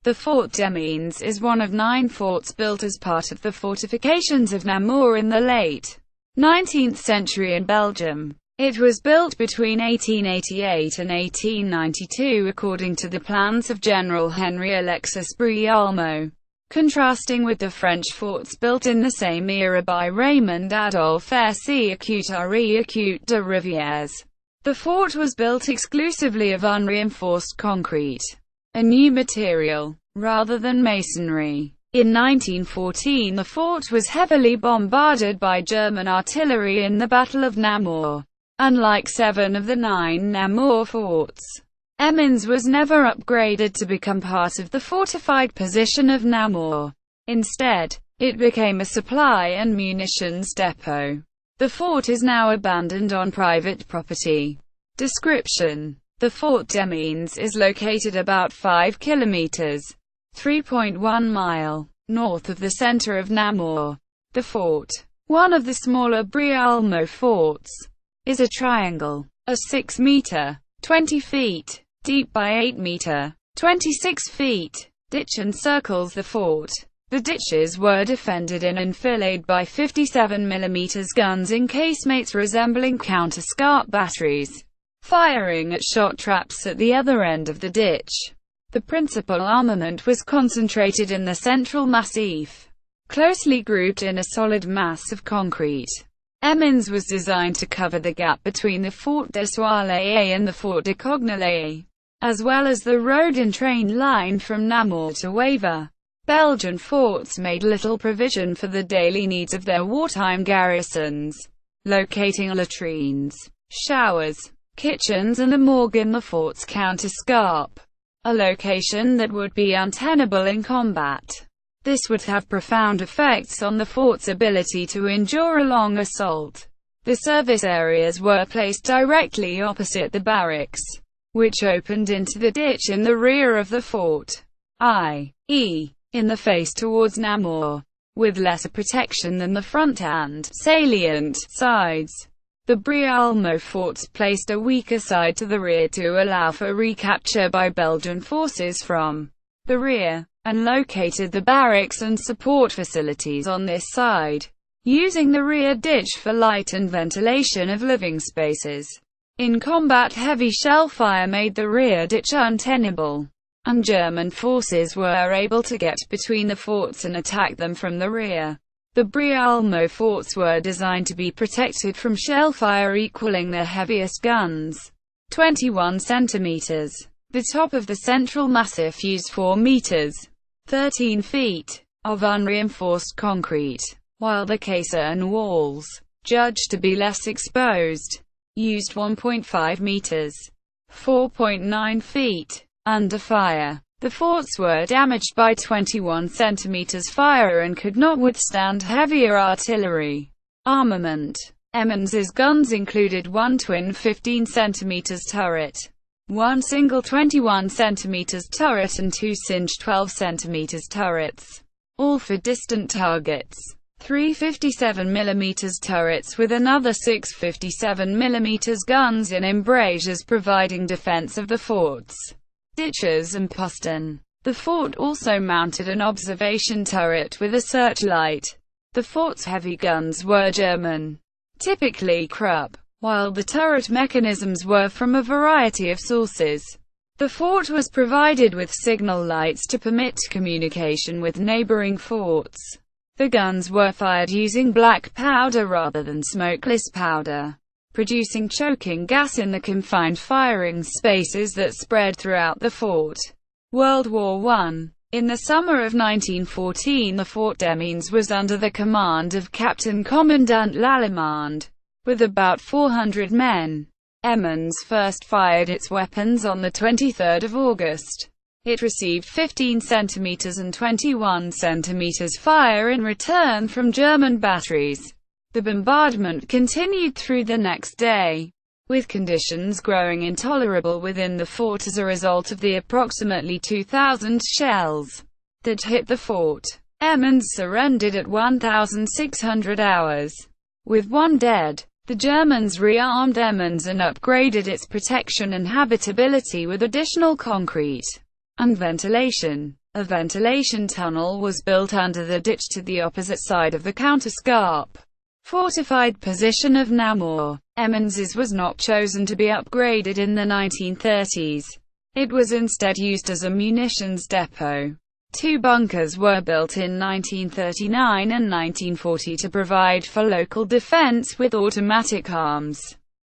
The Fort d'Émines is one of 9 forts built as part of the Fortifications of Namur in the late 19th century in Belgium. It was built between 1888 and 1892 according to the plans of General Henri Alexis Brialmont, contrasting with the French forts built in the same era by Raymond, Adolphe, Séré de Rivières. The fort was built exclusively of unreinforced concrete, a new material, rather than masonry. In 1914 the fort was heavily bombarded by German artillery in the Battle of Namur. Unlike 7 of the 9 Namur forts, Émines was never upgraded to become part of the fortified position of Namur. Instead, it became a supply and munitions depot. The fort is now abandoned on private property. Description: the Fort d'Émines is located about 5 kilometers (3.1 mile) north of the center of Namur. The fort, one of the smaller Brialmont forts, is a triangle, a 6-meter (20 feet) deep by 8-meter (26 feet) ditch encircles the fort. The ditches were defended and enfiladed by 57mm guns in casemates resembling counterscarp batteries, firing at shot traps at the other end of the ditch. The principal armament was concentrated in the central massif, closely grouped in a solid mass of concrete. Émines was designed to cover the gap between the Fort de Soleil and the Fort de Cognelay, as well as the road and train line from Namur to Wavre. Belgian forts made little provision for the daily needs of their wartime garrisons, locating latrines, showers, kitchens and a morgue in the fort's counterscarp, a location that would be untenable in combat. This would have profound effects on the fort's ability to endure a long assault. The service areas were placed directly opposite the barracks, which opened into the ditch in the rear of the fort, i.e., in the face towards Namur, with lesser protection than the front and salient sides. The Brialmont forts placed a weaker side to the rear to allow for recapture by Belgian forces from the rear, and located the barracks and support facilities on this side, using the rear ditch for light and ventilation of living spaces. In combat, heavy shell fire made the rear ditch untenable, and German forces were able to get between the forts and attack them from the rear. The Brialmont forts were designed to be protected from shell fire equaling their heaviest guns, 21 centimeters. The top of the central massif used 4 meters, 13 feet, of unreinforced concrete, while the caisson walls, judged to be less exposed, used 1.5 meters, 4.9 feet. Under fire, the forts were damaged by 21 centimeters fire and could not withstand heavier artillery armament. Émines's guns included one twin 15 centimeters turret, one single 21 centimeters turret and 2 singed 12 centimeters turrets, all for distant targets. 3 57mm turrets with another 6 57mm guns in embrasures providing defense of the forts, ditches and postern. The fort also mounted an observation turret with a searchlight. The fort's heavy guns were German, typically Krupp, while the turret mechanisms were from a variety of sources. The fort was provided with signal lights to permit communication with neighboring forts. The guns were fired using black powder rather than smokeless powder, producing choking gas in the confined firing spaces that spread throughout the fort. World War I. In the summer of 1914 the Fort d'Émines was under the command of Captain Commandant Lallemande, with about 400 men. Émines first fired its weapons on the 23rd of August. It received 15 centimeters and 21 centimeters fire in return from German batteries. The bombardment continued through the next day, with conditions growing intolerable within the fort as a result of the approximately 2,000 shells that hit the fort. Émines surrendered at 1,600 hours. With 1 dead, the Germans rearmed Émines and upgraded its protection and habitability with additional concrete and ventilation. A ventilation tunnel was built under the ditch to the opposite side of the counterscarp. Fortified position of Namur. Émines was not chosen to be upgraded in the 1930s. It was instead used as a munitions depot. Two bunkers were built in 1939 and 1940 to provide for local defense with automatic arms.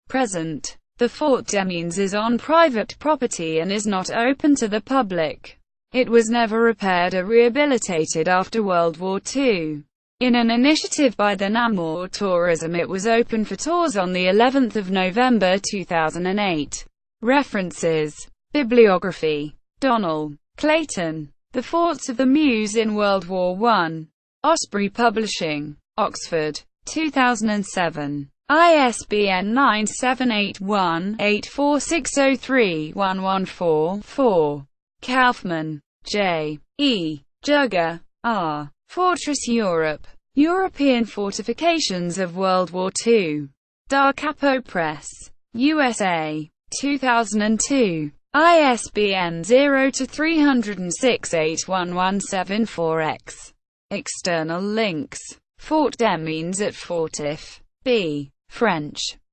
Present. The Fort d'Émines is on private property and is not open to the public. It was never repaired or rehabilitated after World War II. In an initiative by the Namur Tourism, it was open for tours on the 11th of November 2008. References. Bibliography. Donnell, Clayton. The Forts of the Meuse in World War I. Osprey Publishing. Oxford. 2007. ISBN 978-1-84603-114-4. Kaufman, J. E. Jugger, R. Fortress Europe. European Fortifications of World War II. Da Capo Press. USA. 2002. ISBN 0-306-81174-X. External links. Fort d'Émines at Fortif. B. French.